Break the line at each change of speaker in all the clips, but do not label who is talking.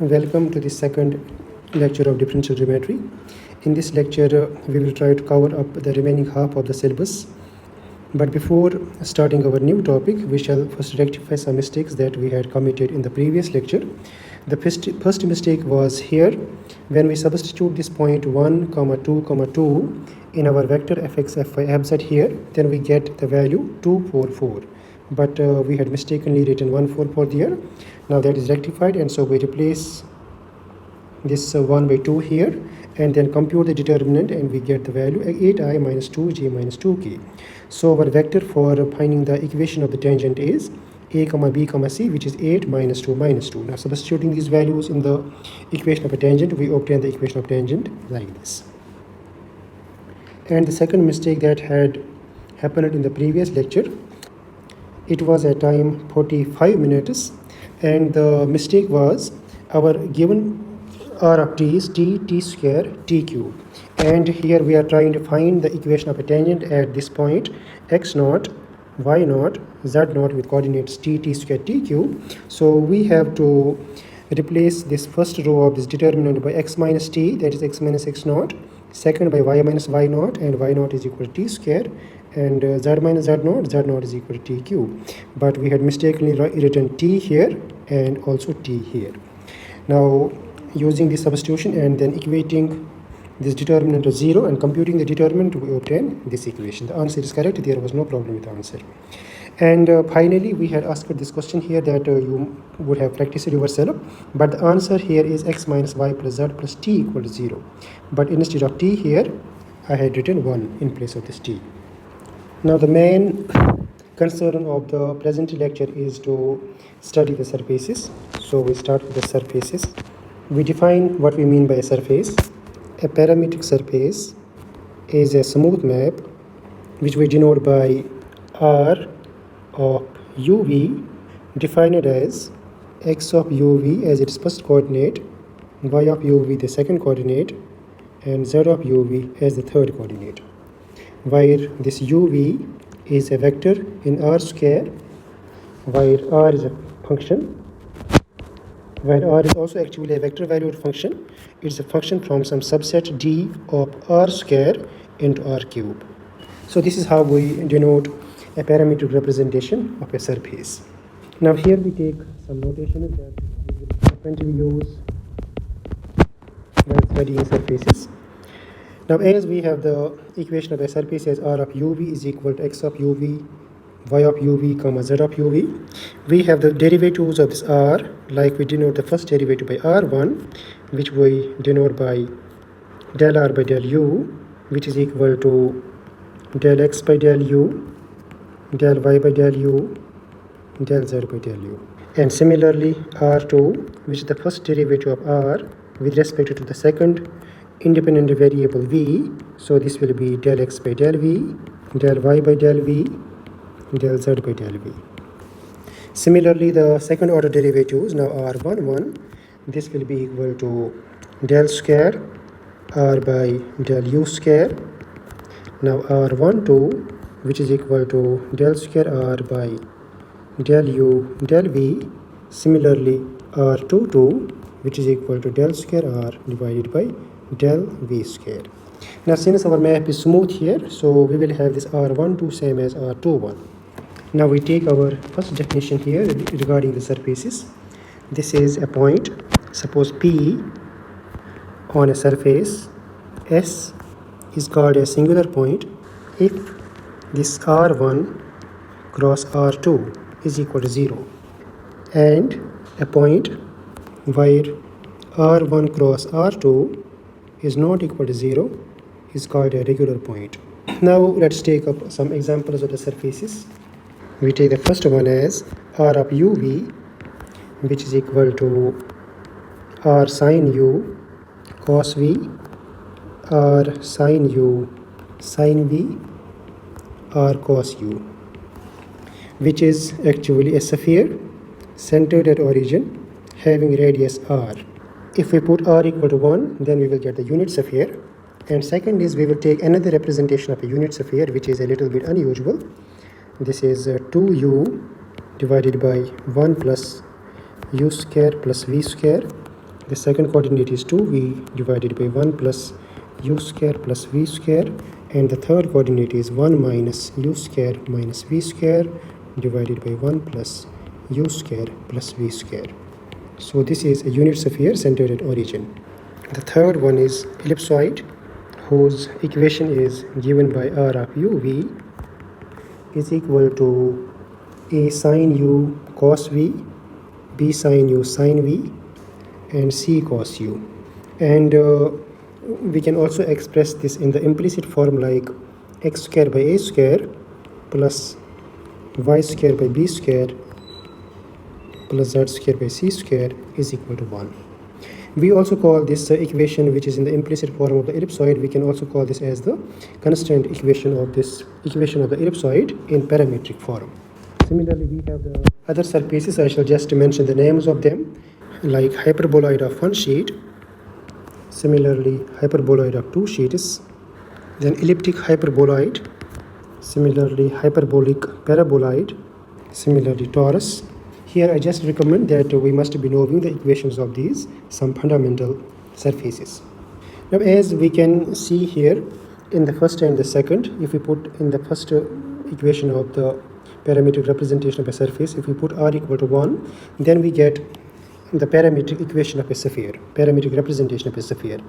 welcome to the second lecture of differential geometry. In this lecture, we will try to cover up the remaining half of the syllabus. But before starting our new topic, we shall first rectify some mistakes that we had committed in the previous lecture. The first mistake was here. When we substitute this point 1, 2, 2 in our vector fx, fy, fz here, then we get the value 2, 4, 4. But we had mistakenly written 1, 4, 4 there. Now that is rectified, and so we replace this 1 by 2 here and then compute the determinant, and we get the value 8i minus 2j minus 2k. So our vector for finding the equation of the tangent is a comma b comma c, which is 8 minus 2 minus 2. Now substituting these values in the equation of a tangent, we obtain the equation of tangent like this. And the second mistake that had happened in the previous lecture, it was at time 45 minutes, and the mistake was our given r of t is t square t cube, and here we are trying to find the equation of a tangent at this point x naught, y naught, z naught with coordinates t square t cube. So we have to replace this first row of this determinant by x minus t, that is x minus x naught, second by y minus y naught, and y naught is equal to t square, and z minus z naught is equal to t cube. But we had mistakenly written t here and also t here. Now using this substitution and then equating this determinant to 0 and computing the determinant, we obtain this equation. The answer is correct. There was no problem with the answer. And finally, we had asked this question here that you would have practiced yourself, but the answer here is x minus y plus z plus t equal to 0. But instead of t here, I had written 1 in place of this t. Now the main concern of the present lecture is to study the surfaces. So we start with the surfaces. We define what we mean by a surface. A parametric surface is a smooth map which we denote by r of uv, defined as x of uv as its first coordinate, y of uv the second coordinate, and z of uv as the third coordinate, where this uv is a vector in r square, where r is a function, where r is also actually a vector valued function. It's a function from some subset d of r square into r cube. So this is how we denote a parametric representation of a surface. Now here we take some notations that we will frequently use when studying surfaces. Now as we have the equation of a surface as r of uv is equal to x of uv, y of uv, comma z of uv, we have the derivatives of this r, like we denote the first derivative by r1, which we denote by del r by del u, which is equal to del x by del u, del y by del u, del z by del u. And similarly r2, which is the first derivative of r with respect to the second independent variable v, so this will be del x by del v, del y by del v, del z by del v. Similarly, the second order derivatives, now r11, this will be equal to del square r by del u square. Now r12, which is equal to del square r by del u del v. Similarly r22, which is equal to del square r divided by del v square. Now since our map is smooth here, so we will have this r12 same as r21. Now we take our first definition here regarding the surfaces. This is a point, suppose P on a surface S is called a singular point if this R1 cross R2 is equal to 0, and a point where R1 cross R2 is not equal to 0 is called a regular point. Now let's take up some examples of the surfaces. We take the first one as r of uv, which is equal to r sin u cos v, r sin u sin v, r cos u, which is actually a sphere centered at origin having radius r. If we put r equal to 1, then we will get the unit sphere. And second is we will take another representation of a unit sphere, which is a little bit unusual. This is 2u divided by 1 plus u square plus v square the second coordinate is 2v divided by 1 plus u square plus v square, and the third coordinate is 1 minus u square minus v square divided by 1 plus u square plus v square. So this is a unit sphere centered at origin. The third one is ellipsoid, whose equation is given by r of uv is equal to a sine u cos v, b sine u sine v, and c cos u. And we can also express this in the implicit form like x square by a square plus y square by b square plus z square by c square is equal to 1. We also call this equation, which is in the implicit form of the ellipsoid, we can also call this as the constant equation of the ellipsoid in parametric form. Similarly, we have the other surfaces. I shall just mention the names of them, like hyperboloid of one sheet, similarly hyperboloid of two sheets, then elliptic hyperboloid, similarly hyperbolic paraboloid, similarly torus. Here I just recommend that we must be knowing the equations of these some fundamental surfaces. Now, as we can see here in the first and the second, if we put in the first equation of the parametric representation of a surface, if we put r equal to 1, then we get the parametric equation of a sphere, parametric representation of a sphere.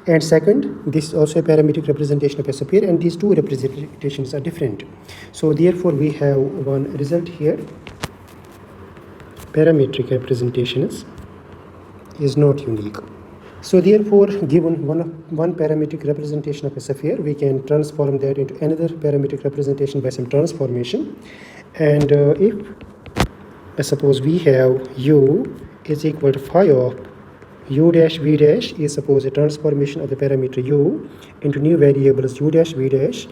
And second, this is also a parametric representation of a sphere, and these two representations are different. So therefore we have one result here. Parametric representation is not unique. So therefore, given one parametric representation of a sphere, we can transform that into another parametric representation by some transformation. And if suppose we have u is equal to phi of u dash v dash is suppose a transformation of the parameter u into new variables u dash v dash,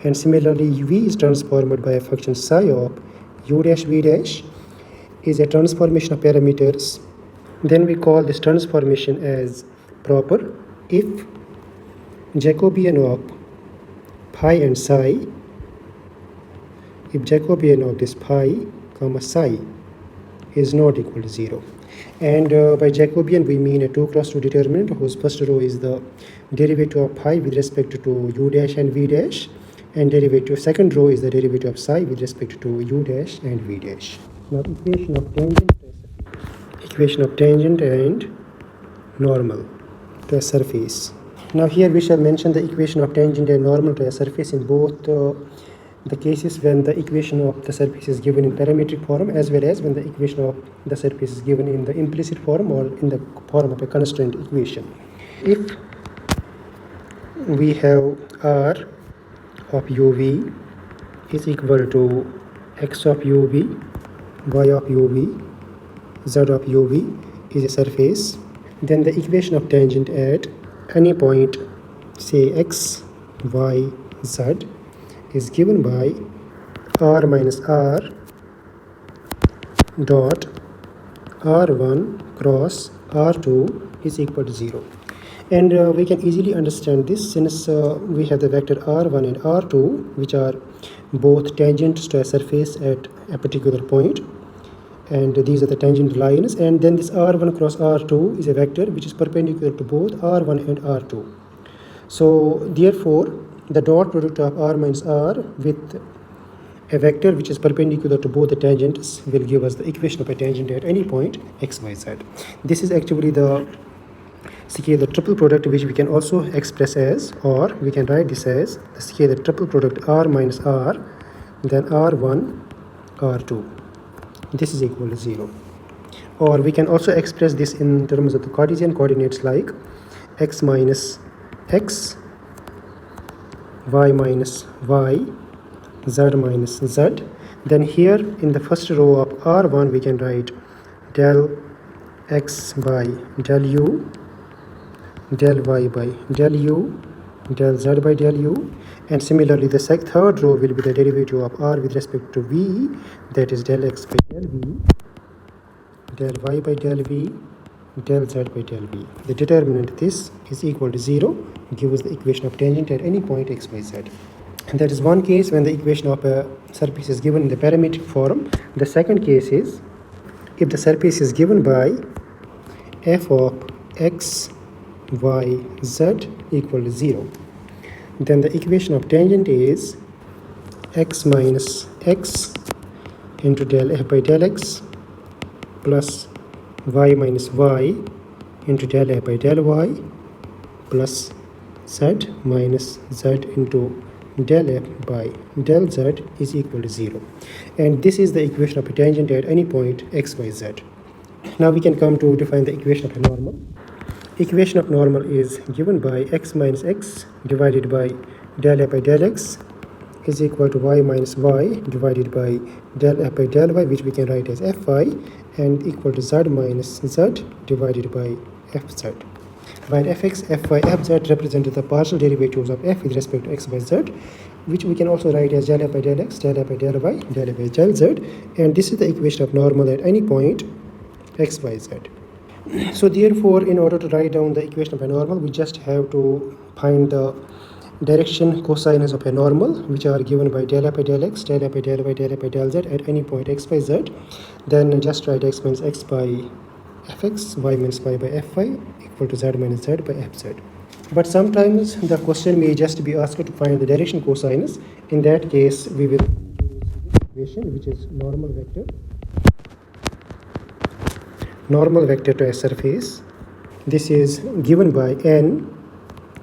and similarly v is transformed by a function psi of u dash v dash is a transformation of parameters, then we call this transformation as proper if Jacobian of pi and psi, if Jacobian of this pi comma psi is not equal to 0. And by Jacobian we mean a 2 cross 2 determinant whose first row is the derivative of pi with respect to u dash and v dash, and derivative second row is the derivative of psi with respect to u dash and v dash. Now equation of tangent and normal to a surface. Now here we shall mention the equation of tangent and normal to a surface in both the cases when the equation of the surface is given in parametric form, as well as when the equation of the surface is given in the implicit form or in the form of a constraint equation. If we have r of uv is equal to x of uv, y of uv, z of uv is a surface, then the equation of tangent at any point, say x, y, z, is given by r minus r dot r1 cross r2 is equal to 0. And we can easily understand this since we have the vector r1 and r2, which are both tangents to a surface at a particular point, and these are the tangent lines, and then this r1 cross r2 is a vector which is perpendicular to both r1 and r2. So therefore the dot product of r minus r with a vector which is perpendicular to both the tangents will give us the equation of a tangent at any point x, y, z. This is actually the scalar triple product, which we can also express as, or we can write this as the scalar triple product r minus r, then r1, r2. This is equal to 0. Or we can also express this in terms of the Cartesian coordinates like x minus x, y minus y, z minus z. Then here in the first row of r1 we can write del x by del u, del y by del u, del z by del u, and similarly the third row will be the derivative of r with respect to v, that is del x by del v, del y by del v, del z by del v. The determinant this is equal to 0 gives us the equation of tangent at any point x, y, z. And that is one case when the equation of a surface is given in the parametric form. The second case is if the surface is given by f of x, y, z equal to 0. Then the equation of tangent is x minus x into del f by del x plus y minus y into del f by del y plus z minus z into del f by del z is equal to 0. And this is the equation of a tangent at any point x, y, z. Now we can come to define the equation of a normal. Equation of normal is given by x minus x divided by del f by del x is equal to y minus y divided by del f by del y, which we can write as fy, and equal to z minus z divided by fz. While fx, fy, fz represent the partial derivatives of f with respect to x, y, z, which we can also write as del f by del x, del f by del y, del f by del z, and this is the equation of normal at any point x, y, z. So therefore, in order to write down the equation of a normal, we just have to find the direction cosinus of a normal, which are given by del f by del x, del f by del y, del f by del z at any point x, y, z. Then just write x minus x by fx, y minus y by fy equal to z minus z by fz. But sometimes the question may just be asked to find the direction cosinus. In that case, we will use this equation, which is normal vector to a surface. This is given by n,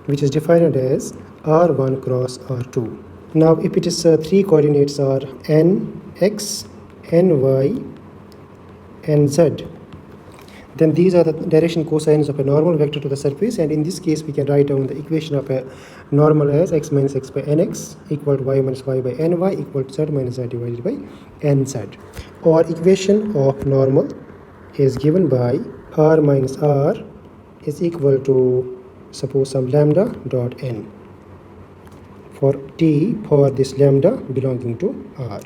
which is defined as r1 cross r2. Now if it is three coordinates are n, x, n, y, and z, then these are the direction cosinus of a normal vector to the surface, and in this case we can write down the equation of a normal as x minus x by nx equal to y minus y by ny equal to z minus z divided by nz. Or equation of normal is given by r minus r is equal to, suppose, some lambda dot n for t for this lambda belonging to r.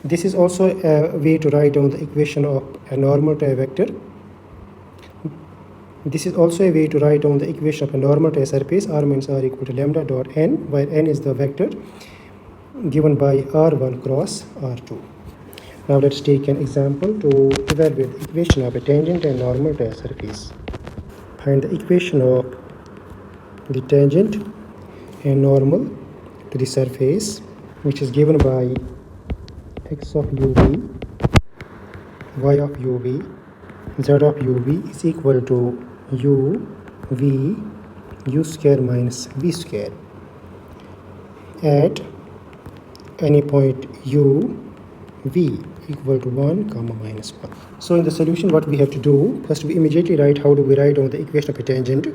This is also a way to write down the equation of a normal to a vector. This is also a way to write down the equation of a normal to a surface, r minus r equal to lambda dot n, where n is the vector given by r1 cross r2. Now let's take an example to evaluate the equation of a tangent and normal to a surface. Find the equation of the tangent and normal to the surface, which is given by x of uv, y of uv, z of uv is equal to u, v, u square minus v square at any point u, v equal to 1 comma minus 1. So in the solution, what we have to do, first we immediately write how do we write down the equation of a tangent.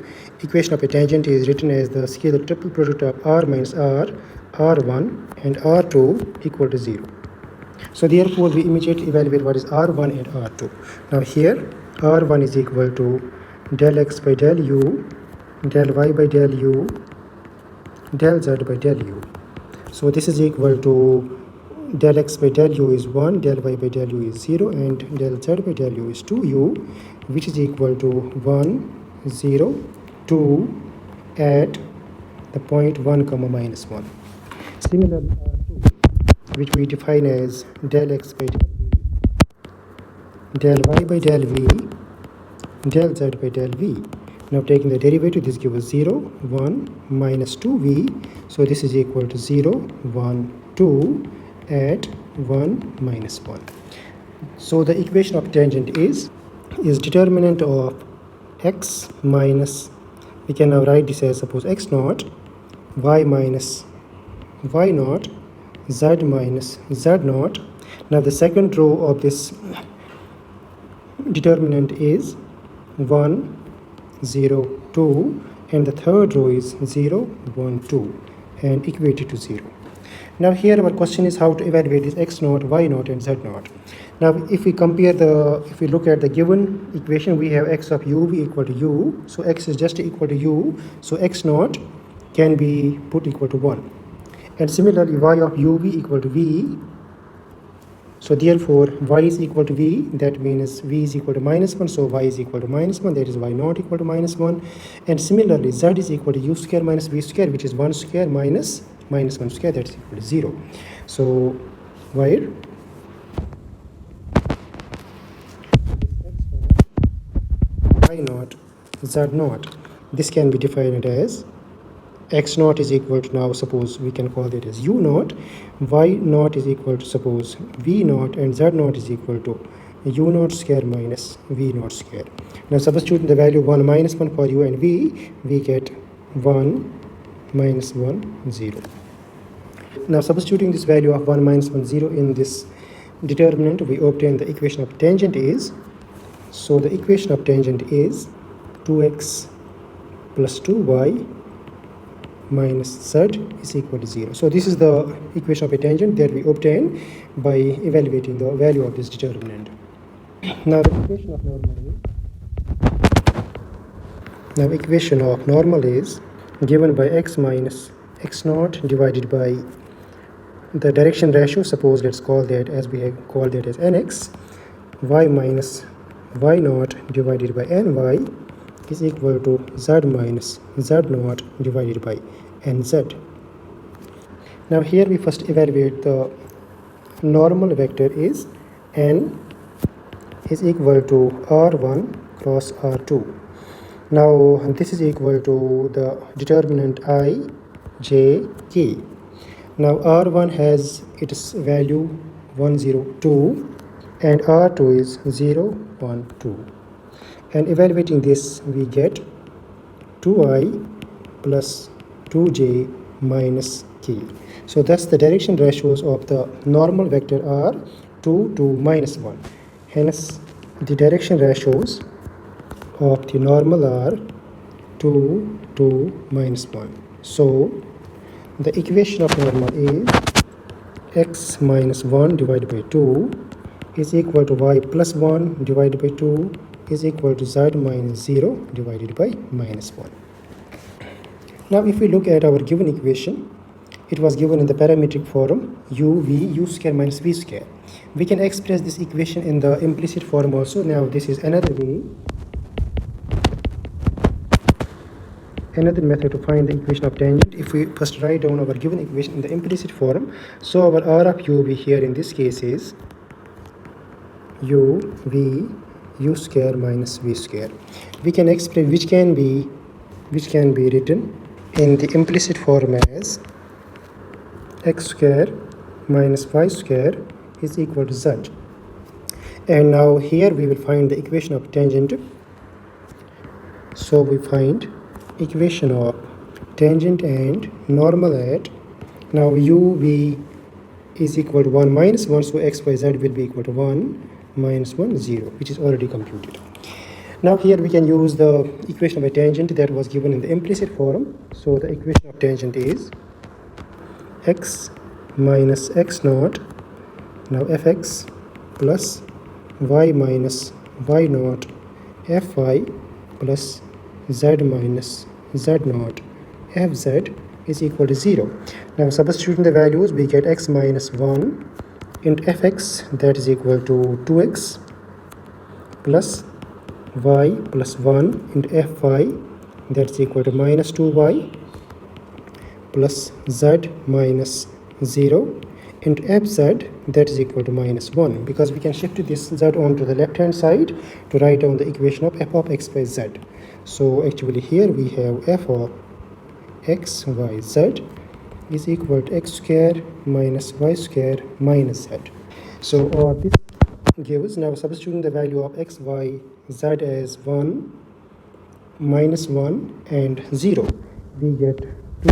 Equation of a tangent is written as the scalar triple product of r minus r, r1 and r2 equal to 0. So therefore we immediately evaluate what is r1 and r2. Now here r1 is equal to del x by del u, del y by del u, del z by del u. So this is equal to del x by del u is 1, del y by del u is 0, and del z by del u is 2u, which is equal to 1, 0, 2 at the point 1 comma minus 1. Similarly, r2, which we define as del x by del v, del y by del v, del z by del v. Now taking the derivative, this gives us 0, 1, minus 2v. So this is equal to 0, 1, 2 at 1 minus 1. So the equation of tangent is determinant of x minus, we can now write this as, suppose, x naught, y minus y naught, z minus z naught. Now the second row of this determinant is 1, 0, 2, and the third row is 0, 1, 2, and equated to 0. Now here our question is how to evaluate this x naught, y naught, and z naught. Now if we look at the given equation, we have x of uv equal to u, so x is just equal to u, so x naught can be put equal to 1. And similarly y of uv equal to v, so therefore y is equal to v, that means v is equal to minus 1, so y is equal to minus 1, that is y naught equal to minus 1. And similarly z is equal to u square minus v square, which is 1 square minus 1 square, that is equal to 0. So where y naught z naught. This can be defined as x naught is equal to, now suppose we can call it as u naught, y naught is equal to suppose v naught, and z naught is equal to u naught square minus v naught square. Now substituting the value 1 minus 1 for u and v, we get 1 minus 1 0. Now substituting this value of 1 minus 1 0 in this determinant, we obtain the equation of tangent is, so the equation of tangent is 2x plus 2y minus z is equal to 0. So this is the equation of a tangent that we obtain by evaluating the value of this determinant. Now the equation of normal is given by x minus x naught divided by the direction ratio, suppose let's call that as we have called that as nx, y minus y naught divided by ny is equal to z minus z naught divided by nz. Now here we first evaluate the normal vector is n is equal to r1 cross r2. Now this is equal to the determinant I, j, k. Now r1 has its value 1, 0, 2 and r2 is 0, 1, 2. And evaluating this, we get 2i plus 2j minus k. So thus the direction ratios of the normal vector are 2, 2, minus 1. Hence the direction ratios of the normal are 2, 2, minus 1. So the equation of normal is x minus 1 divided by 2 is equal to y plus 1 divided by 2 is equal to z minus 0 divided by minus 1. Now if we look at our given equation, it was given in the parametric form u, v, u square minus v square. We can express this equation in the implicit form also. Now this is another way, another method to find the equation of tangent. If we first write down our given equation in the implicit form, so our r of u v here in this case is u, v, u square minus v square. We can express which can be written in the implicit form as x square minus y square is equal to z. And now here we will find the equation of tangent. So we find equation of tangent and normal at, now u, v is equal to 1 minus 1, so x, y, z will be equal to 1 minus 1, 0, which is already computed. Now here we can use the equation of a tangent that was given in the implicit form. So the equation of tangent is x minus x naught, now fx, plus y minus y naught fy plus z minus z naught fz is equal to 0. Now substituting the values, we get x minus 1 into fx, that is equal to 2x, plus y plus 1 into fy, that's equal to minus 2y, plus z minus 0 into fz, that is equal to minus 1, because we can shift this z onto the left hand side to write down the equation of f of x by z. So actually here we have f of x, y, z is equal to x square minus y square minus z. So this gives, now substituting the value of x, y, z as 1, minus 1 and 0, we get 2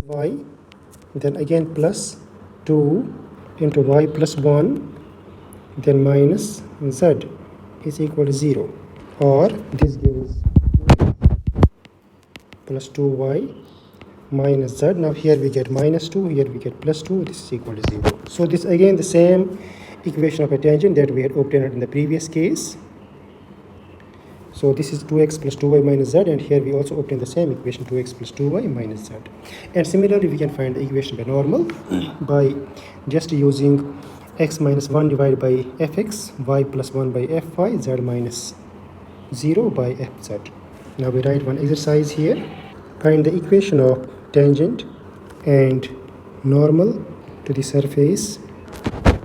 y, then again plus 2 into y plus 1, then minus z is equal to 0, or this gives plus 2y minus z. Now here we get minus 2, here we get plus 2, this is equal to 0. So this again the same equation of a tangent that we had obtained in the previous case. So this is 2x plus 2y minus z, and here we also obtain the same equation, 2x plus 2y minus z. And similarly we can find the equation by normal by just using x minus 1 divided by fx, y plus 1 by fy, z minus 0 by fz. Now we write one exercise here. Find the equation of tangent and normal to the surface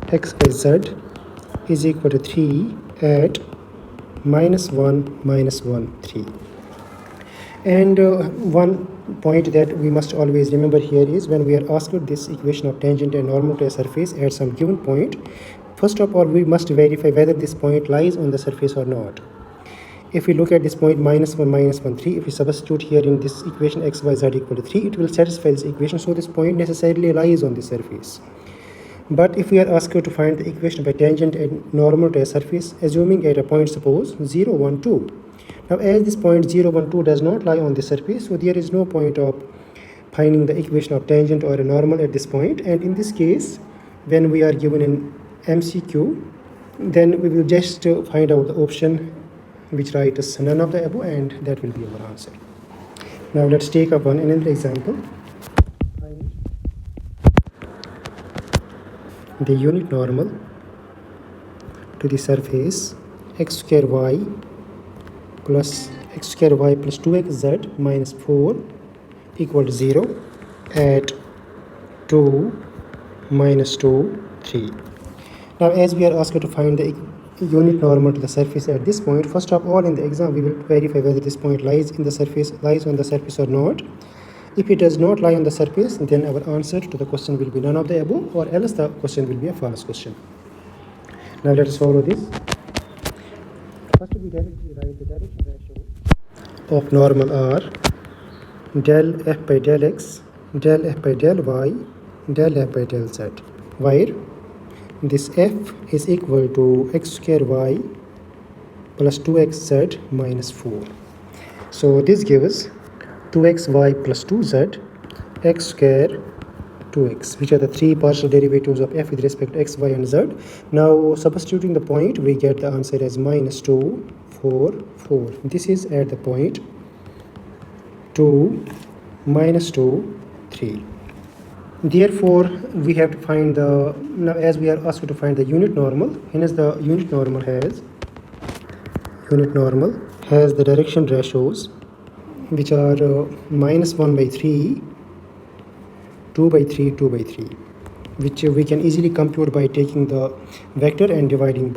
x by z is equal to 3 at minus 1, minus 1, 3. And one point that we must always remember here is when we are asked this equation of tangent and normal to a surface at some given point, first of all, we must verify whether this point lies on the surface or not. If we look at this point minus 1, minus 1, 3, if we substitute here in this equation x, y, z equal to 3, it will satisfy this equation, so this point necessarily lies on the surface. But if we are asked to find the equation by tangent and normal to a surface, assuming at a point, suppose 0, 1, 2. Now as this point 0, 1, 2 does not lie on the surface, so there is no point of finding the equation of tangent or a normal at this point. And in this case, when we are given an MCQ, then we will just find out the option which writes none of the above, and that will be our answer. Now let's take up another example. Find the unit normal to the surface x square y plus x square y plus 2xz minus 4 equal to 0 at 2, minus 2, 3. Now as we are asked to find the unit normal to the surface at this point, first of all in the exam we will verify whether this point lies on the surface or not. If it does not lie on the surface, then our answer to the question will be none of the above, or else the question will be a false question. Now let us follow this. First we directly write the direction ratio of normal are del f by del x, del f by del y, del f by del z, where this f is equal to x square y plus 2xz minus 4. So this gives 2xy plus 2z, x square, 2x, which are the three partial derivatives of f with respect to x, y, and z. Now substituting the point, we get the answer as minus 2, 4, 4. This is at the point 2, minus 2, 3. Therefore, we have to find the, now as we are asked to find the unit normal, hence the unit normal has the direction ratios which are minus 1 by 3, 2 by 3, 2 by 3, which we can easily compute by taking the vector and dividing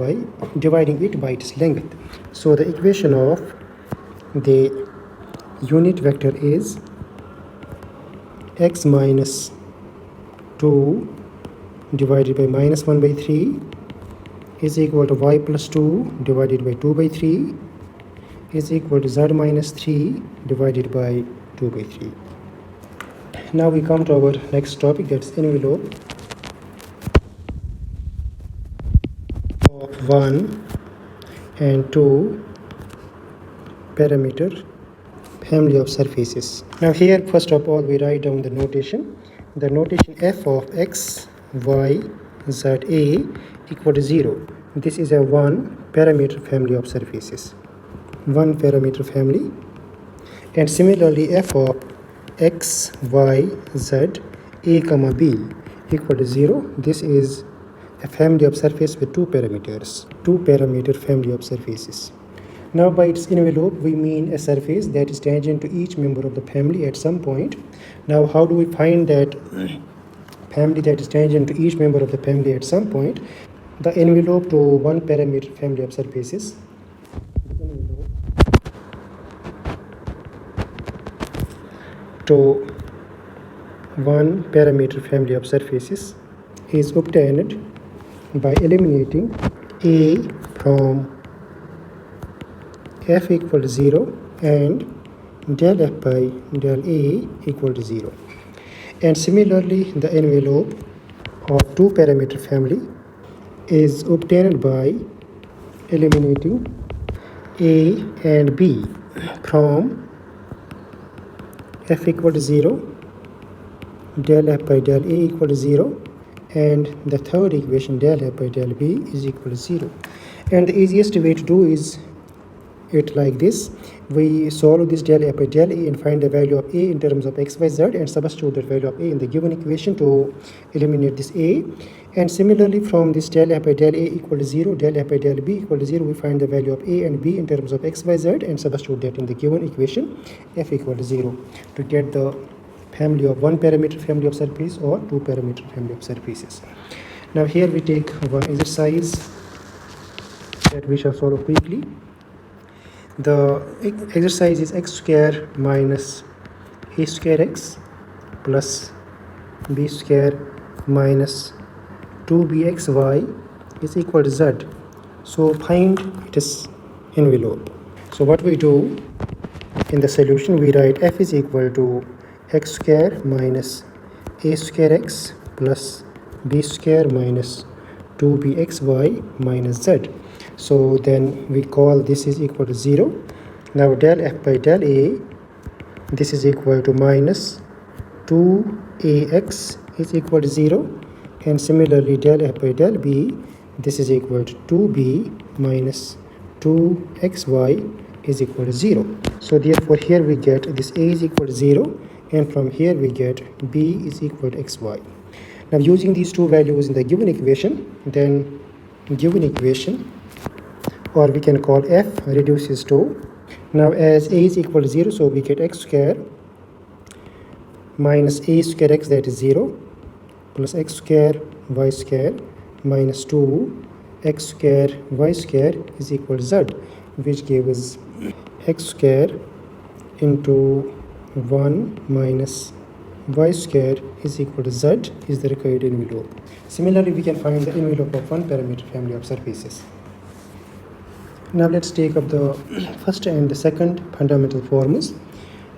it by its length. So the equation of the unit vector is x minus 2 divided by minus 1 by 3 is equal to y plus 2 divided by 2 by 3 is equal to z minus 3 divided by 2 by 3. Now we come to our next topic, that's envelope of 1 and 2 parameter family of surfaces. Now here first of all we write down the notation. The notation f of x, y, z, a equal to 0. This is a 1 parameter family of surfaces. 1 parameter family. And similarly f of x, y, z, a comma b equal to 0. This is a family of surface with 2 parameters. 2 parameter family of surfaces. Now by its envelope we mean a surface that is tangent to each member of the family at some point. Now how do we find that family that is tangent to each member of the family at some point? The envelope to 1 parameter family of surfaces. To 1 parameter family of surfaces is obtained by eliminating a from f equal to 0 and del f by del a equal to 0. And similarly the envelope of 2 parameter family is obtained by eliminating a and b from f equal to 0, del f by del a equal to 0, and the third equation del f by del b is equal to 0. And the easiest way to do is it like this. We solve this del f by del a and find the value of a in terms of x, y, z, and substitute the value of a in the given equation to eliminate this a. And similarly from this del f by del a equal to 0, del f by del b equal to 0, we find the value of a and b in terms of x, y, z, and substitute that in the given equation f equal to 0 to get the family of 1 parameter family of surface or 2 parameter family of surfaces. Now here we take one exercise that we shall solve quickly. The exercise is x square minus a square x plus b square minus 2bxy is equal to z. So find its envelope. So what we do in the solution, we write f is equal to x square minus a square x plus b square minus 2bxy minus z. So then we call this is equal to 0. Now del f by del a, this is equal to minus 2ax is equal to 0, and similarly del f by del b, this is equal to 2b minus 2xy is equal to 0. So therefore here we get this a is equal to 0, and from here we get b is equal to xy. Now using these two values in the given equation, then given equation, or we can call f, reduces to, now as a is equal to 0, so we get x square minus a square x, that is 0, plus x square y square minus 2 x square y square is equal to z, which gives x square into 1 minus y square is equal to z is the required envelope. Similarly, we can find the envelope of one parameter family of surfaces. Now let's take up the first and the second fundamental formulas,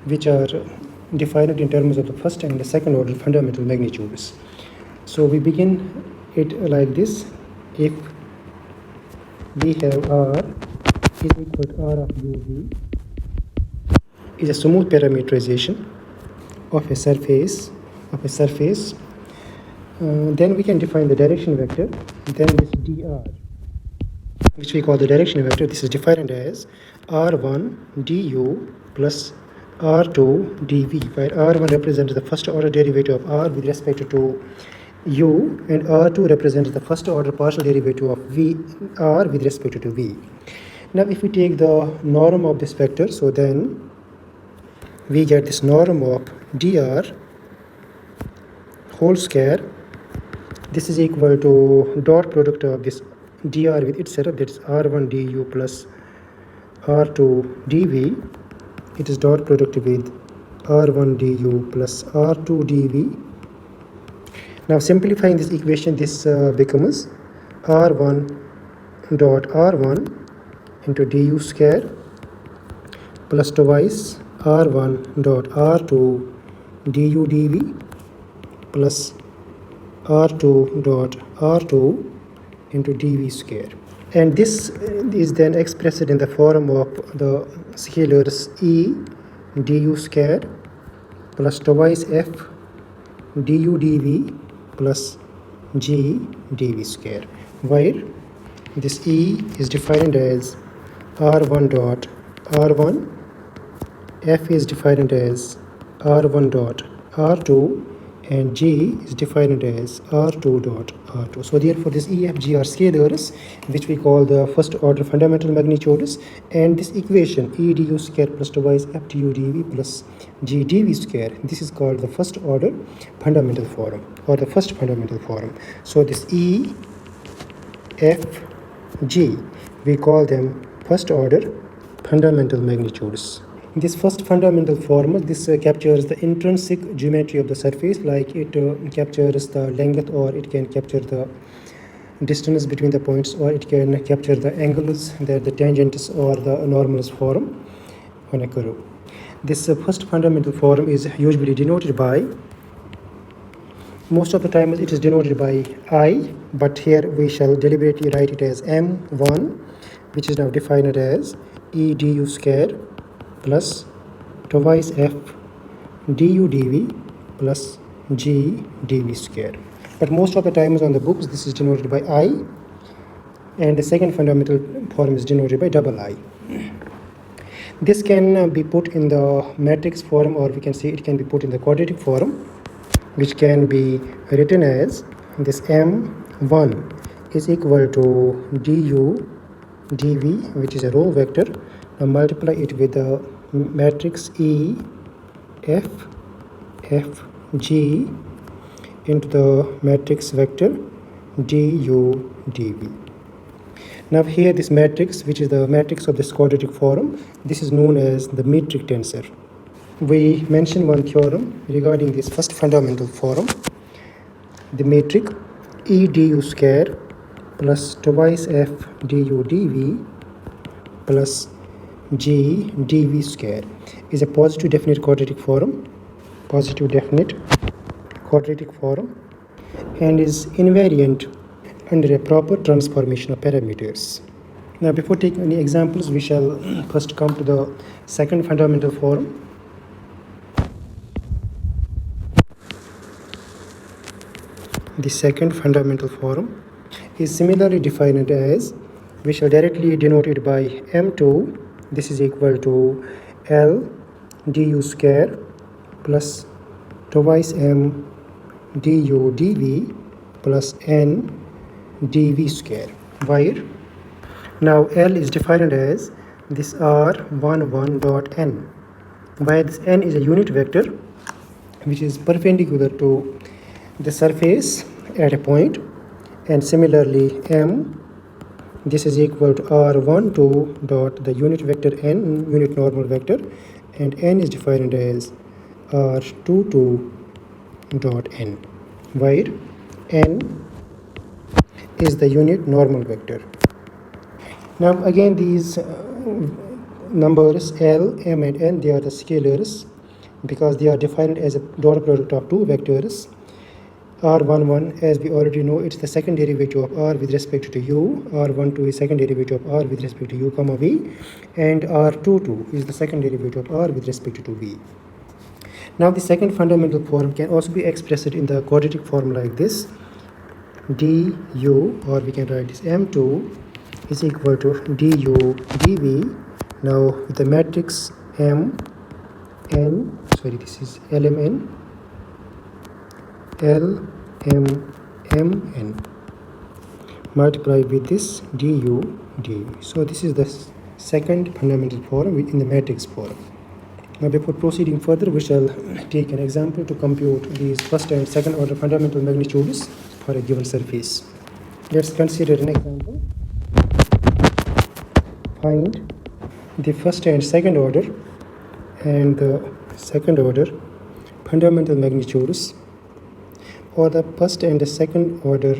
which are defined in terms of the first and the second order fundamental magnitudes. So we begin it like this: if we have R is equal to R of UV is a smooth parameterization of a surface, then we can define the direction vector. Then this dr, which we call the direction vector, this is defined as r1 du plus r2 dv, where r1 represents the first order derivative of r with respect to u, and r2 represents the first order partial derivative of v r with respect to v. Now if we take the norm of this vector, so then we get this norm of dr whole square. This is equal to dot product of this dr with itself, that is r1 du plus r2 dv. It is dot product with r1 du plus r2 dv. Now simplifying this equation, this becomes r1 dot r1 into du square plus twice r1 dot r2 du dv plus r2 dot r2 into dv square. And this is then expressed in the form of the scalars e du square plus twice f du dv plus g dv square, where this e is defined as r1 dot r1, f is defined as r1 dot r2, and g is defined as r2 dot r2. So therefore this e, f, g are scalars, which we call the first order fundamental magnitudes, and this equation e du square plus twice f du dv plus g dv square, this is called the first order fundamental form, or the first fundamental form. So this e, f, g, we call them first order fundamental magnitudes. This first fundamental formula, this captures the intrinsic geometry of the surface, like it captures the length, or it can capture the distance between the points, or it can capture the angles that the tangents or the normals form on a curve. This first fundamental form is usually denoted by, most of the time it is denoted by I, but here we shall deliberately write it as m1, which is now defined as e du square plus twice f du dv plus g dv square. But most of the times on the books this is denoted by I, and the second fundamental form is denoted by double I. This can be put in the matrix form, or we can say it can be put in the quadratic form, which can be written as this m1 is equal to du dv, which is a row vector. Now multiply it with the matrix E, F, F, G into the matrix vector du dv. Now here this matrix, which is the matrix of this quadratic form, this is known as the metric tensor. We mentioned one theorem regarding this first fundamental form. The metric E du square plus twice f du dv plus g dv square is a positive definite quadratic form, and is invariant under a proper transformation of parameters. Now before taking any examples, we shall first come to the second fundamental form. The second fundamental form is similarly defined as, we shall directly denote it by m2. This is equal to L du square plus twice m du dv plus n dv square, where now L is defined as this R11 dot n, where this n is a unit vector which is perpendicular to the surface at a point, and similarly m, this is equal to R12 dot the unit vector n, unit normal vector, and n is defined as R22 dot n, where n is the unit normal vector. Now again these numbers L, m and n, they are the scalars because they are defined as a dot product of two vectors. R11, as we already know, it's the second derivative of r with respect to u. R12 is second derivative of r with respect to u comma v, and R22 is the second derivative of r with respect to v. Now the second fundamental form can also be expressed in the quadratic form like this: du, or we can write this m2 is equal to du dv. Now with the matrix m n, this is lmn, L m m n multiplied with this du dv. So this is the second fundamental form in the matrix form. Now before proceeding further, we shall take an example to compute these first and second order fundamental magnitudes for a given surface. Let's consider an example. Find the first and second order and the second order fundamental magnitudes, or the first and the second order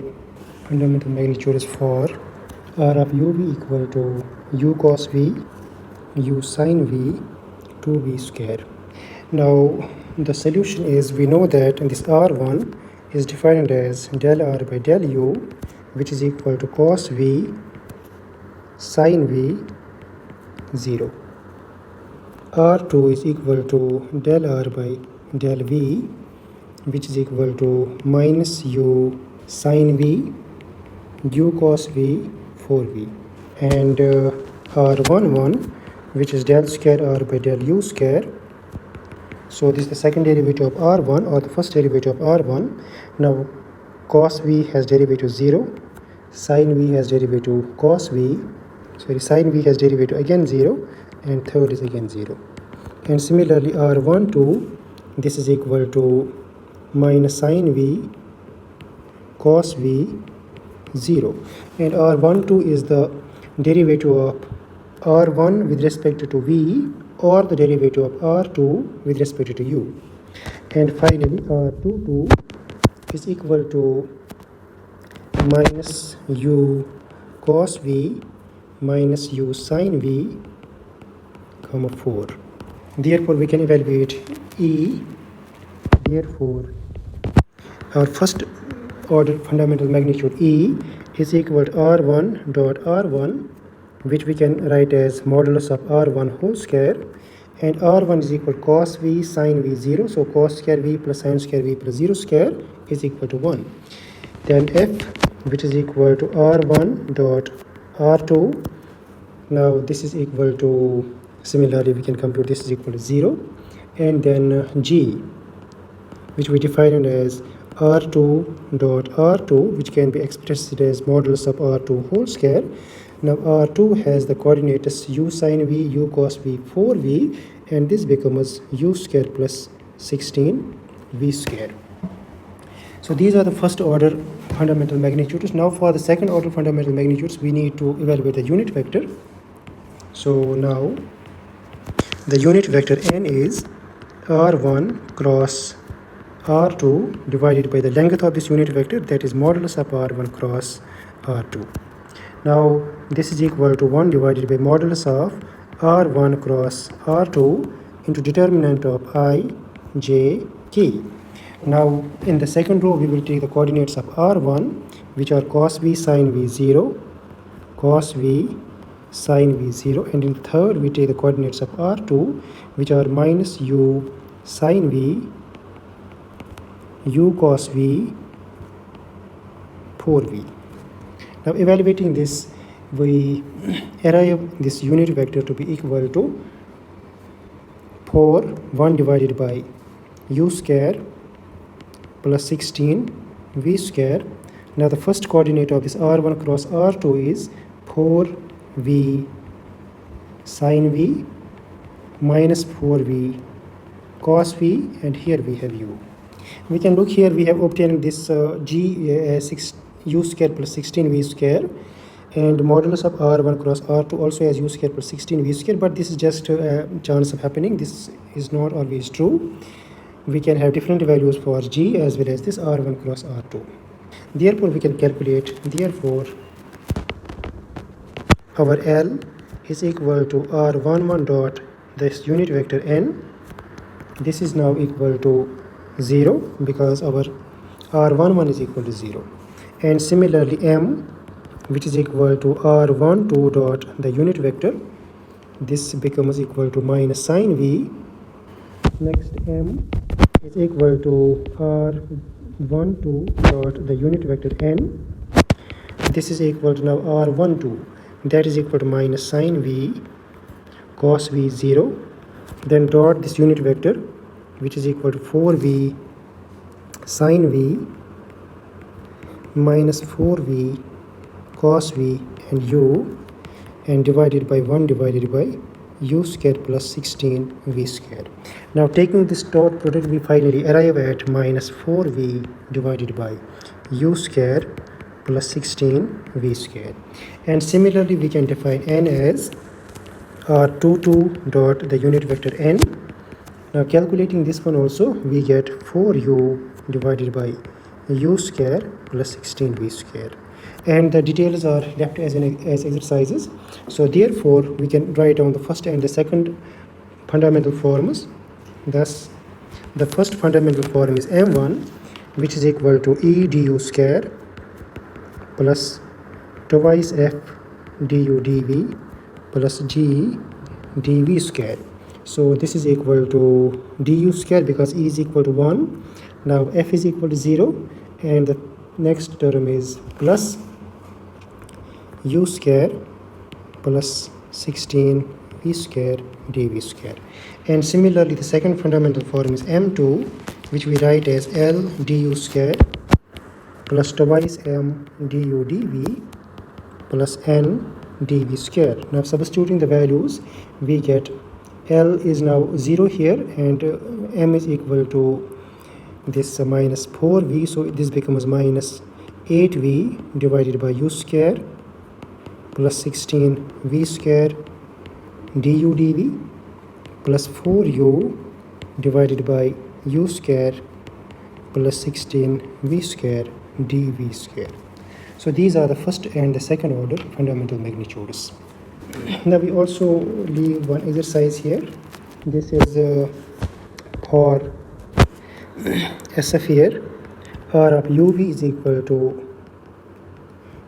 fundamental magnitudes for r of uv equal to u cos v, u sin v, 2v square. Now the solution is, we know that this r1 is defined as del r by del u, which is equal to cos v sin v 0. R2 is equal to del r by del v, which is equal to minus u sin v, u cos v 4v, and R11, which is del square r by del u square. So this is the second derivative of r1, or the first derivative of r1. Now cos v has derivative 0, sin v has derivative cos v, sin v has derivative again 0, and third is again 0. And similarly r12, this is equal to minus sin v cos v 0, and r12 is the derivative of r1 with respect to v, or the derivative of r2 with respect to u. And finally r22 is equal to minus u cos v minus u sin v, 4. Therefore we can evaluate E. Therefore our first order fundamental magnitude E is equal to r1 dot r1, which we can write as modulus of r1 whole square, and r1 is equal to cos v sin v 0, so cos square v plus sin square v plus 0 square is equal to 1. Then f, which is equal to r1 dot r2. Now this is equal to, similarly we can compute this is equal to 0, and then g, which we define as r2 dot r2, which can be expressed as modulus of r2 whole square. Now r2 has the coordinates u sin v, u cos v, 4v, and this becomes u square plus 16 v square. So these are the first order fundamental magnitudes. Now for the second order fundamental magnitudes, we need to evaluate the unit vector. So now the unit vector n is r1 cross r2 divided by the length of this unit vector, that is modulus of r1 cross r2. Now this is equal to 1 divided by modulus of r1 cross r2 into determinant of I, j, k. Now in the second row we will take the coordinates of r1, which are cos v sin v0, cos v sin v0, and in the third we take the coordinates of r2, which are minus u sin v, u cos v, 4v. Now evaluating this, we arrive this unit vector to be equal to 1 divided by u square plus 16 v square. Now the first coordinate of this r1 cross r2 is 4v sin v minus 4v cos v, and here we have u. We can look here, we have obtained this u square plus 16v square, and modulus of r1 cross r2 also has u square plus 16v square, but this is just a chance of happening. This is not always true. We can have different values for g as well as this r1 cross r2. Therefore we can calculate, therefore our L is equal to r11 dot this unit vector n. This is now equal to 0 because our r11 is equal to 0. And similarly m, which is equal to r12 dot the unit vector, this becomes equal to minus sin v. Next m is equal to r12 dot the unit vector n. This is equal to now r12, that is equal to minus sin v cos v 0, then dot this unit vector, which is equal to 4v sin v minus 4v cos v and u, and divided by 1 divided by u square plus 16 v square. Now taking this dot product, we finally arrive at minus 4v divided by u square plus 16 v square. And similarly we can define n as r22 dot the unit vector n. Now calculating this one also, we get 4u divided by u square plus 16v square, and the details are left as exercises. So therefore we can write down the first and the second fundamental forms. Thus the first fundamental form is m1, which is equal to e du square plus twice f du dv plus g dv square. So this is equal to du square because e is equal to 1. Now f is equal to 0, and the next term is plus u square plus 16 v square dv square. And similarly the second fundamental form is m2, which we write as L du square plus twice m du dv plus n dv square. Now substituting the values, we get L is now 0 here, and m is equal to this minus 4v, so this becomes minus 8v divided by u square plus 16 v square du dv plus 4u divided by u square plus 16 v square dv square. So these are the first and the second order fundamental magnitudes. Now we also leave one exercise here. This is for a sphere. R of uv is equal to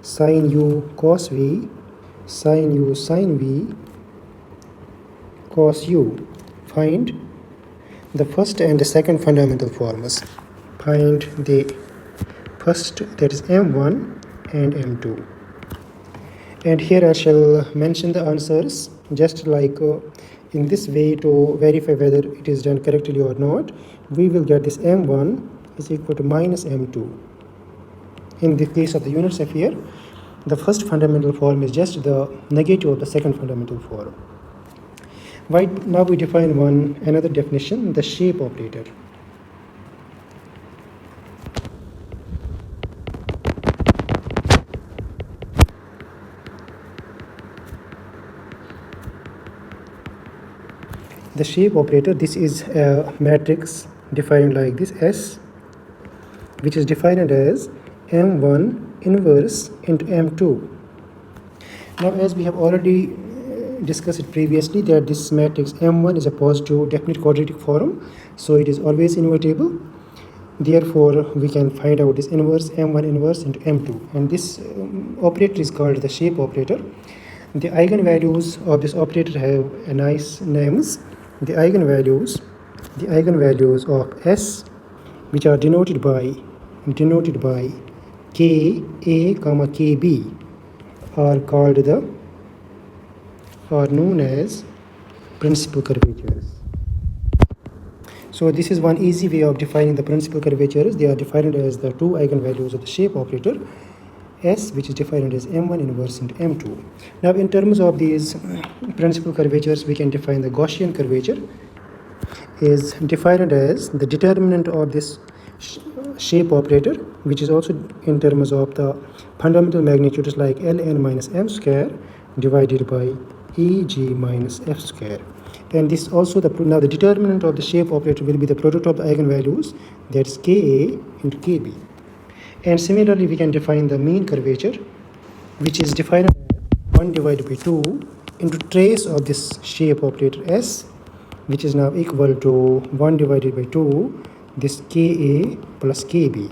sin u cos v, sin u sin v, cos u. Find the first and the second fundamental forms. Find the first, that is m1 and m2. And here I shall mention the answers, just like in this way, to verify whether it is done correctly or not. We will get this m1 is equal to minus m2. In the case of the unit sphere, the first fundamental form is just the negative of the second fundamental form. Right, now we define another definition, the shape operator. the shape operator, this is a matrix defined like this S, which is defined as M1 inverse into M2. Now, as we have already discussed it previously, that this matrix M1 is a positive definite quadratic form, so it is always invertible. Therefore, we can find out this inverse M1 inverse into M2, and this operator is called the shape operator. The eigenvalues of this operator have a nice names. The eigenvalues of S, which are denoted by K A, K B, are known as principal curvatures. So this is one easy way of defining the principal curvatures. They are defined as the two eigenvalues of the shape operator S, which is defined as M1 inverse into M2. Now, in terms of these principal curvatures, we can define the Gaussian curvature is defined as the determinant of this shape operator, which is also in terms of the fundamental magnitudes like ln minus m square divided by eg minus f square. And this also now the determinant of the shape operator will be the product of the eigenvalues, that's Ka into Kb. And similarly, we can define the mean curvature, which is defined as 1 divided by 2 into trace of this shape operator S, which is now equal to 1 divided by 2 this Ka plus Kb.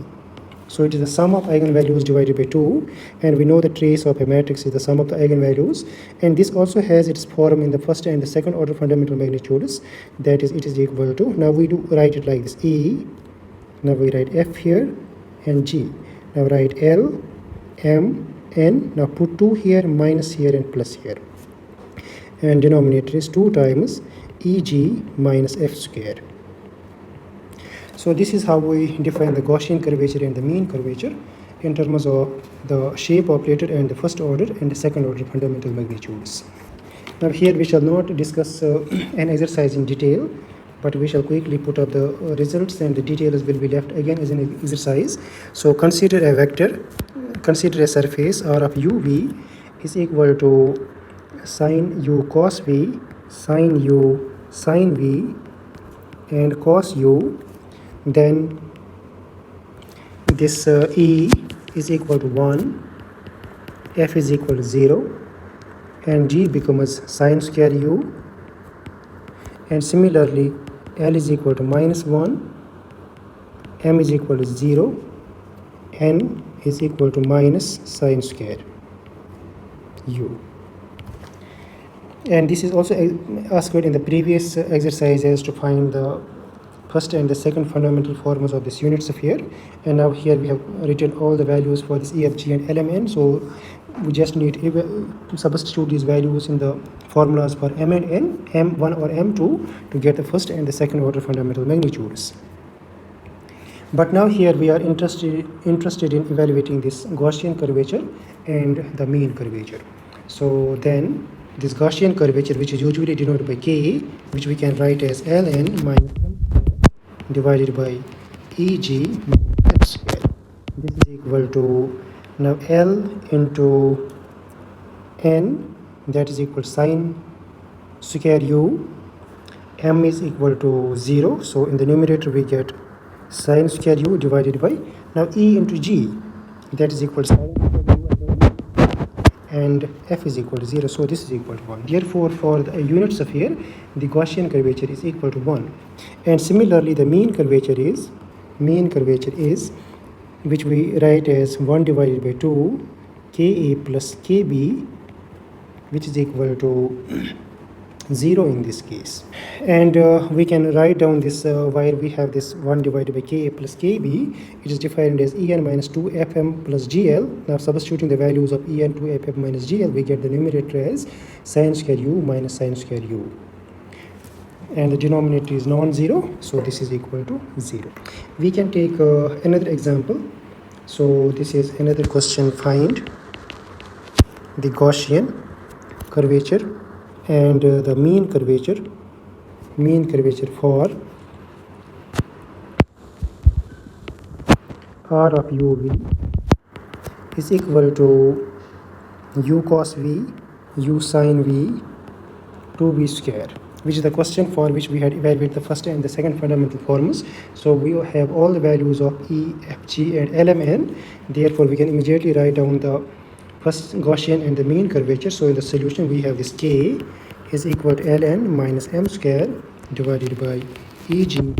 So it is the sum of eigenvalues divided by 2, and we know the trace of a matrix is the sum of the eigenvalues, and this also has its form in the first and the second order fundamental magnitudes, that is, it is equal to, now we do write it like this, E, now we write F here and G, now write L, M, N, now put 2 here, minus here and plus here, and denominator is 2 times Eg minus F square. So this is how we define the Gaussian curvature and the mean curvature in terms of the shape operator and the first order and the second order fundamental magnitudes. Now here we shall not discuss an exercise in detail, but we shall quickly put up the results, and the details will be left again as an exercise. So consider a vector, consider a surface R of uv is equal to sine u cos v, sine u sine v, and cos u. Then this E is equal to 1, F is equal to 0, and G becomes sine square u, and similarly L is equal to minus 1, M is equal to 0, N is equal to minus sine square u. And this is also asked in the previous exercises to find the first and the second fundamental formulas of this unit sphere, and now here we have written all the values for this E, F, G and L, M, N. So we just need to substitute these values in the formulas for M and N, M1 or M2 to get the first and the second order fundamental magnitudes. But now here we are interested in evaluating this Gaussian curvature and the mean curvature. So then this Gaussian curvature, which is usually denoted by K, which we can write as Ln minus M divided by Eg minus F square. This is equal to now L into N, that is equal to sine square u. M is equal to 0, so in the numerator we get sine square u divided by now E into G, that is equal to sine square u, and F is equal to 0, so this is equal to 1. Therefore, for the unit sphere, the Gaussian curvature is equal to 1. And similarly, the mean curvature is, which we write as 1 divided by 2 Ka plus Kb, which is equal to 0 in this case. And we can write down this where we have this 1 divided by Ka plus Kb, it is defined as En minus 2 Fm plus Gl. Now substituting the values of En 2 Fm minus Gl, we get the numerator as sine square u minus sine square u. And the denominator is non-zero, so this is equal to 0. We can take another example. So this is another question. Find the Gaussian curvature and the mean curvature for R of uv is equal to u cos v, u sin v, 2v square. which is the question for which we had evaluated the first and the second fundamental forms. So we have all the values of E, F, G and LMN. Therefore, we can immediately write down the first Gaussian and the mean curvature. So in the solution, we have this K is equal to Ln minus M square divided by Eg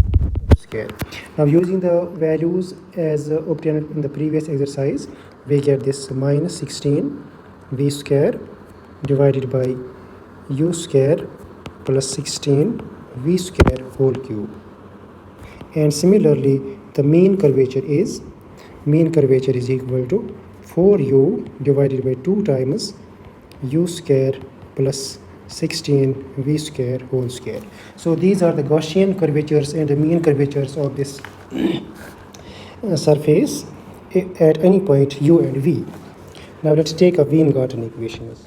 square. Now using the values as obtained in the previous exercise, we get this minus 16 V square divided by U square plus 16 V square whole cube. And similarly, the mean curvature is equal to 4U divided by 2 times U square plus 16 V square whole square. So these are the Gaussian curvatures and the mean curvatures of this surface at any point U and V. Now let's take a Weingarten equations.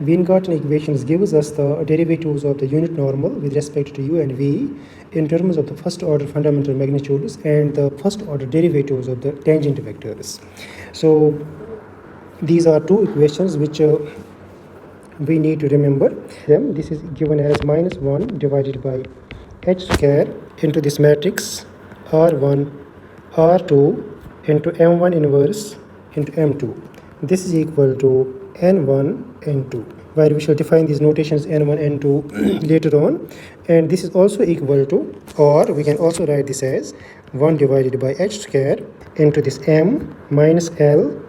Weingarten equations gives us the derivatives of the unit normal with respect to U and V in terms of the first order fundamental magnitudes and the first order derivatives of the tangent vectors. So these are two equations which we need to remember them. This is given as minus 1 divided by h square into this matrix R1, R2 into M1 inverse into M2. This is equal to N1, N2, where we shall define these notations N1, N2 later on. And this is also equal to, or we can also write this as 1 divided by h square into this M minus L,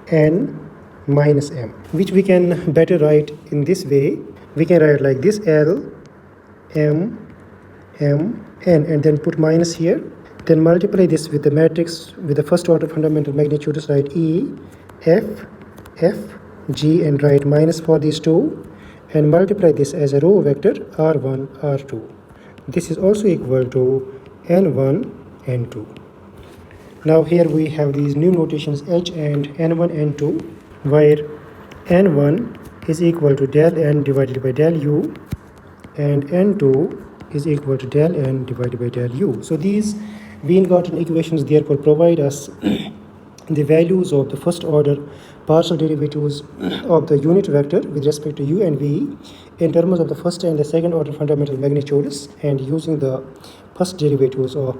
N minus M, which we can better write in this way. We can write like this L, M, M, N, and then put minus here. Then multiply this with the matrix with the first order fundamental magnitudes, write E, F, F, G, and write minus for these two, and multiply this as a row vector R1, R2. This is also equal to N1, N2. Now here we have these new notations H and N1, N2, where N1 is equal to del N divided by del U, and N2 is equal to del N divided by del U. So these Weingarten equations therefore provide us the values of the first order partial derivatives of the unit vector with respect to U and V in terms of the first and the second order fundamental magnitudes, and using the first derivatives of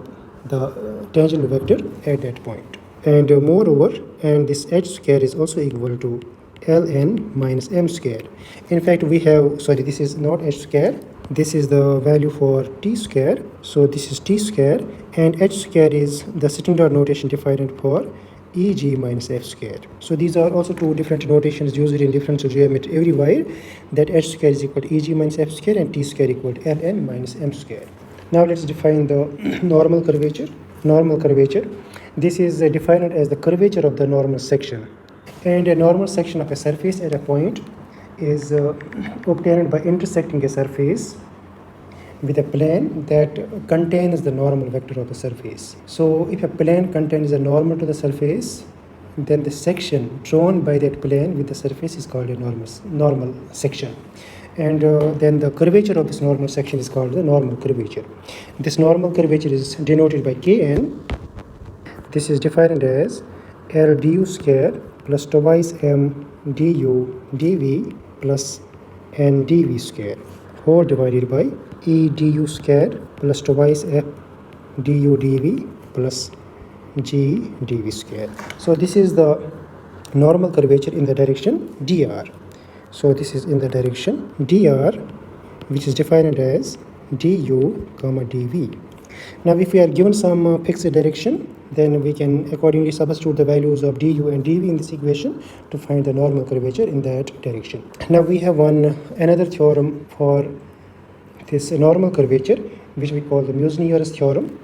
the tangent vector at that point. And moreover, and this h square is also equal to Ln minus M square. In fact, we have, sorry, this is not h square. This is the value for t square. So this is t square, and h square is the sitting dot notation defined for Eg minus f square. So these are also two different notations used in differential geometry everywhere, that h square is equal to Eg minus f square and t square equal to Ln minus M square. Now let's define the normal curvature. Normal curvature. This is defined as the curvature of the normal section. And a normal section of a surface at a point is obtained by intersecting a surface with a plane that contains the normal vector of the surface. So if a plane contains a normal to the surface, then the section drawn by that plane with the surface is called a normal section. And then the curvature of this normal section is called the normal curvature. This normal curvature is denoted by Kn. This is defined as L du square plus twice M du dv plus N dv square, whole divided by E du square plus twice F du dv plus G dv square. So this is the normal curvature in the direction dr. So this is in the direction dr, which is defined as du comma dv. Now if we are given some fixed direction, then we can accordingly substitute the values of du and dv in this equation to find the normal curvature in that direction. Now we have another theorem for this normal curvature, which we call the Meusnier's theorem,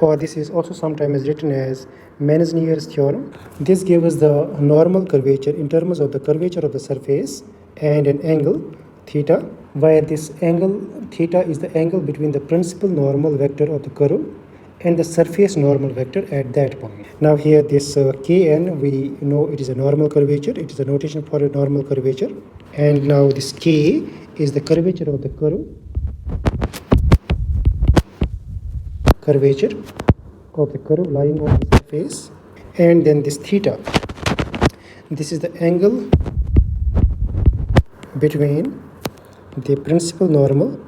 or this is also sometimes written as Meusnier's theorem. This gives us the normal curvature in terms of the curvature of the surface and an angle theta, where this angle theta is the angle between the principal normal vector of the curve and the surface normal vector at that point. Now here this Kn, we know it is a normal curvature. It is a notation for a normal curvature. And now this K is the curvature of the curve. Curvature of the curve lying on the surface. And then this theta. This is the angle between the principal normal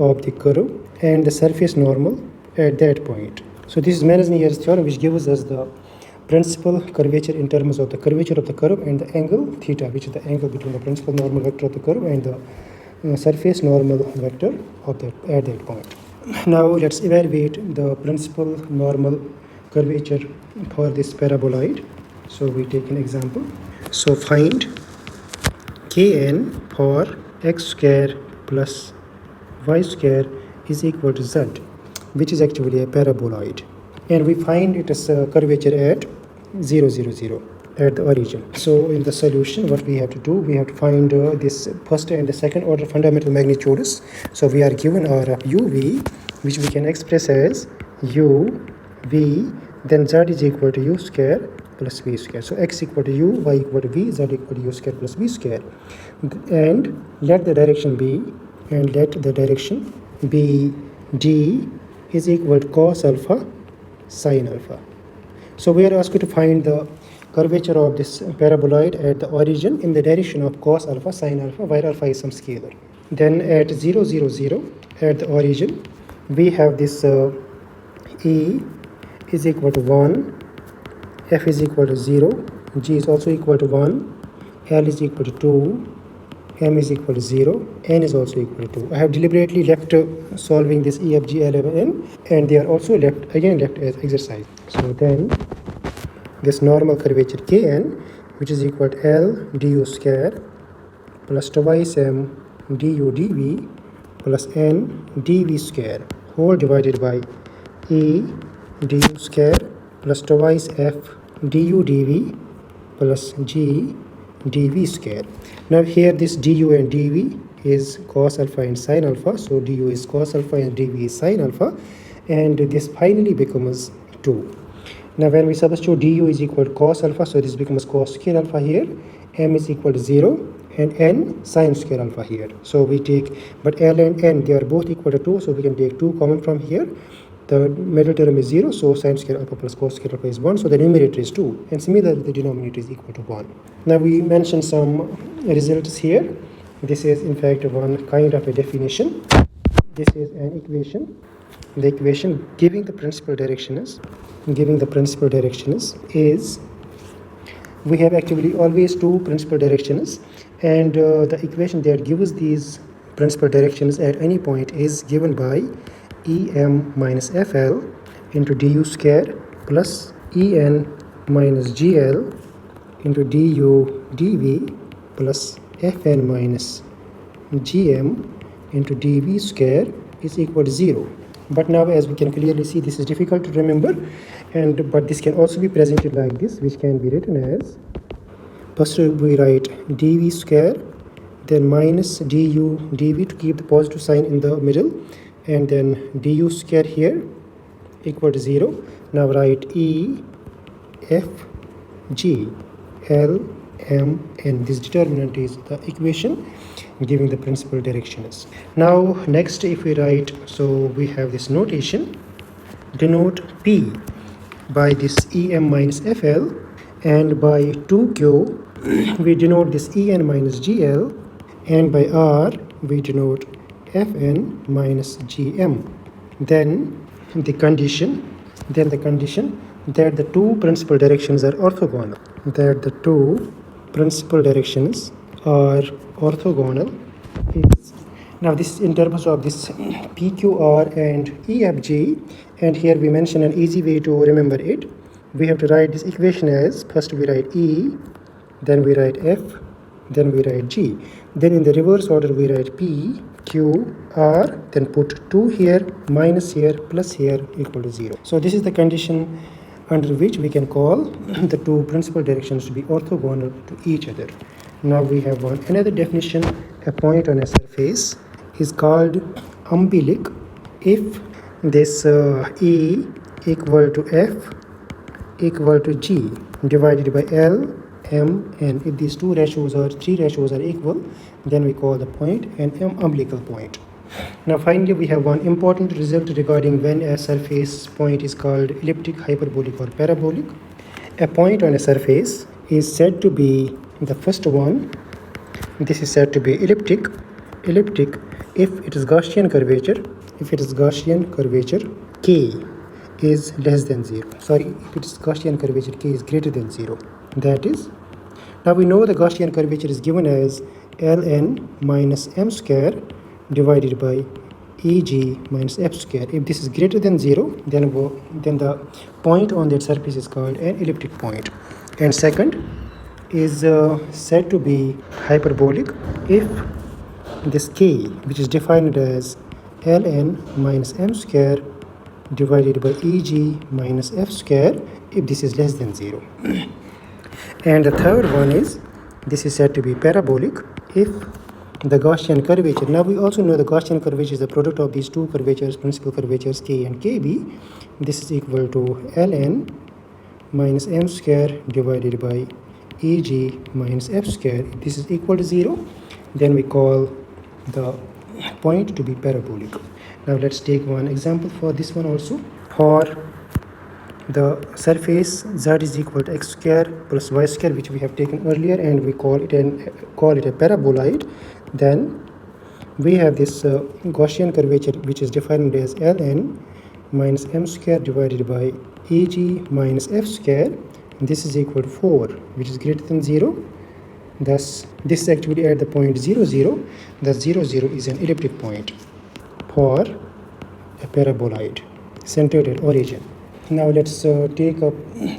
of the curve and the surface normal at that point. So this is Mann-Nier's theorem, which gives us the principal curvature in terms of the curvature of the curve and the angle theta, which is the angle between the principal normal vector of the curve and the surface normal vector of that at that point. Now let's evaluate the principal normal curvature for this paraboloid. So we take an example. So find Kn for x square plus y square is equal to z, which is actually a paraboloid. And we find it as a curvature at 0, 0, 0 at the origin. So in the solution, what we have to do, we have to find this first and the second order fundamental magnitudes. So we are given our uv, which we can express as u, v, then z is equal to u square plus v square. So x equal to u, y equal to v, z equal to u square plus v square. And let the direction be, d is equal to cos alpha sin alpha. So we are asked to find the curvature of this paraboloid at the origin in the direction of cos alpha sin alpha, where alpha is some scalar. Then at 0, 0, 0 at the origin, we have this E is equal to 1, F is equal to 0, G is also equal to 1, L is equal to 2, M is equal to 0, N is also equal to 2. I have deliberately left solving this E, F, G, L, M, N, and they are also left as exercise. So then this normal curvature Kn, which is equal to L du square plus twice M du dv plus N dv square, whole divided by E du square plus twice F du dv plus G dv square. Now here this du and dv is cos alpha and sin alpha, so du is cos alpha and dv is sin alpha, and this finally becomes 2. Now when we substitute du is equal to cos alpha, so this becomes cos square alpha here, m is equal to 0, and n sin square alpha here. So we take, but L and n, they are both equal to 2, so we can take 2 common from here. The middle term is 0, so sin square alpha plus cos square alpha is 1, so the numerator is 2, and similarly the denominator is equal to 1. Now we mentioned some results here. This is in fact one kind of a definition. This is an equation. The equation giving the principal direction is we have actually always two principal directions, and the equation that gives these principal directions at any point is given by em minus fl into du square plus en minus gl into du dv plus fn minus gm into dv square is equal to 0. But now, as we can clearly see, this is difficult to remember, but this can also be presented like this, which can be written as, first we write dv square, then minus du dv to keep the positive sign in the middle, and then du square here equal to 0. Now write E, F, G, L, M, N. This determinant is the equation giving the principal directions. Now next, if we write, so we have this notation, denote P by this em minus fl, and by 2q we denote this en minus gl, and by r we denote fn minus gm. Then the condition that the two principal directions are orthogonal, is, now this is in terms of this PQR and EFG, and here we mention an easy way to remember it. We have to write this equation as, first we write E, then we write F, then we write G. Then in the reverse order we write P, Q, R, then put 2 here, minus here, plus here equal to 0. So this is the condition under which we can call the two principal directions to be orthogonal to each other. Now we have another definition. A point on a surface is called umbilic if this E equal to F equal to G divided by L, M, N. If these two ratios or three ratios are equal, then we call the point an umbilical point. Now finally, we have one important result regarding when a surface point is called elliptic, hyperbolic, or parabolic. A point on a surface is said to be the first one This is said to be elliptic if it is Gaussian curvature, k is less than 0. Sorry, if it is Gaussian curvature, k is greater than 0. That is, now we know the Gaussian curvature is given as ln minus m square divided by Eg minus f square. If this is greater than 0, then the point on that surface is called an elliptic point. And second is said to be hyperbolic if this k, which is defined as ln minus m square divided by Eg minus f square, if this is less than 0. And the third one is, this is said to be parabolic if the Gaussian curvature. Now we also know the Gaussian curvature is the product of these two curvatures, principal curvatures k and kb. This is equal to ln minus m square divided by Eg minus f square. If this is equal to 0, then we call the point to be parabolic. Now let's take one example for this one also. For the surface z is equal to x square plus y square, which we have taken earlier, and we call it a paraboloid. Then we have this Gaussian curvature, which is defined as ln minus m square divided by Eg minus f square. This is equal to 4, which is greater than 0. Thus, this is actually at the point 0, 0. Thus, 0, 0 is an elliptic point for a paraboloid centered at origin. Now let's take up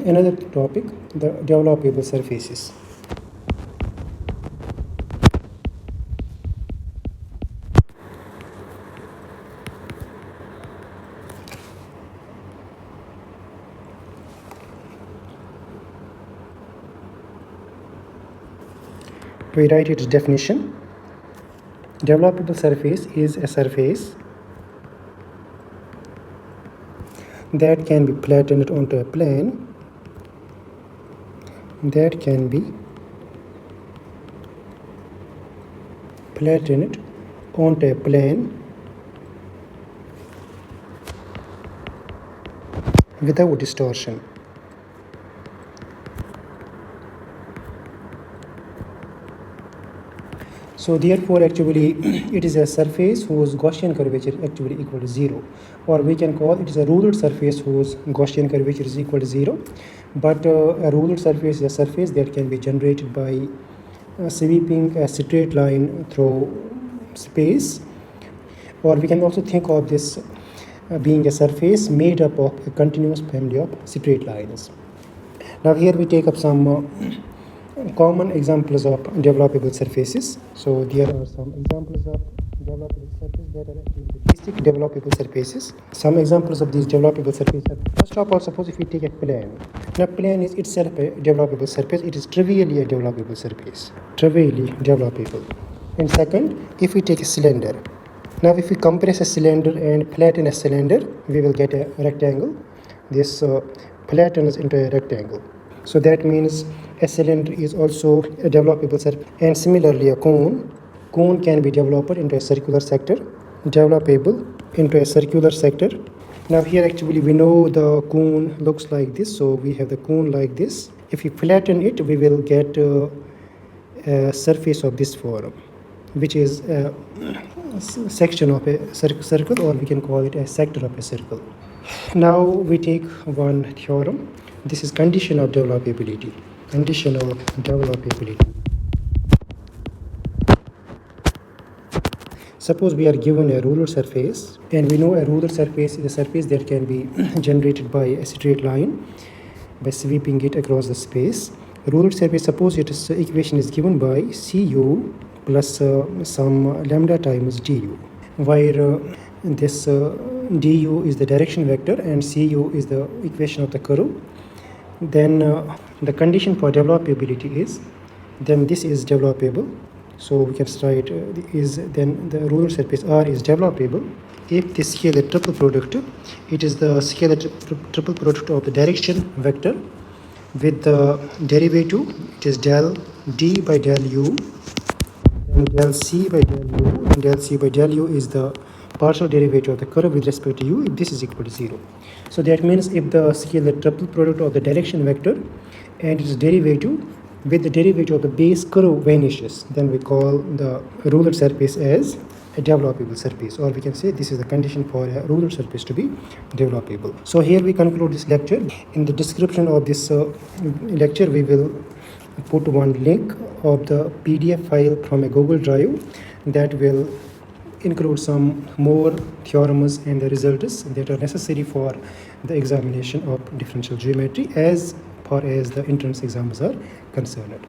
another topic, the developable surfaces. We write its definition. Developable surface is a surface that can be flattened onto a plane, without distortion. So therefore, actually, it is a surface whose Gaussian curvature actually equal to 0, or we can call it is a ruled surface whose Gaussian curvature is equal to 0. But a ruled surface is a surface that can be generated by sweeping a straight line through space, or we can also think of this being a surface made up of a continuous family of straight lines. Now here we take up some common examples of developable surfaces. So there are some examples of developable surfaces that are actually basic developable surfaces. Some examples of these developable surfaces. First of all, suppose if we take a plane. Now plane is itself a developable surface. It is trivially a developable surface. Trivially developable. And second, if we take a cylinder. Now if we compress a cylinder and flatten a cylinder, we will get a rectangle. This flattens into a rectangle. So that means a cylinder is also a developable surface. And similarly, a cone can be developed into a circular sector. Now here actually we know the cone looks like this. So we have the cone like this. If we flatten it, we will get a surface of this form, which is a section of a circle, or we can call it a sector of a circle. Now we take one theorem. This is condition of developability. Suppose we are given a ruler surface, and we know a ruler surface is a surface that can be generated by a straight line by sweeping it across the space. Ruler surface, suppose its equation is given by Cu plus some lambda times du, where this du is the direction vector and Cu is the equation of the curve. Then the condition for developability is, then this is developable. So we can write then the ruler surface R is developable if the scalar triple product, it is the scalar triple product of the direction vector with the derivative, it is del d by del u, and del c by del u, and del c by del u is the partial derivative of the curve with respect to u if this is equal to 0. So that means if the scalar triple product of the direction vector and its derivative with the derivative of the base curve vanishes, then we call the ruler surface as a developable surface, or we can say this is the condition for a ruler surface to be developable. So here we conclude this lecture. In the description of this lecture, we will put one link of the PDF file from a Google Drive that will include some more theorems and the results that are necessary for the examination of differential geometry as far as the entrance exams are concerned.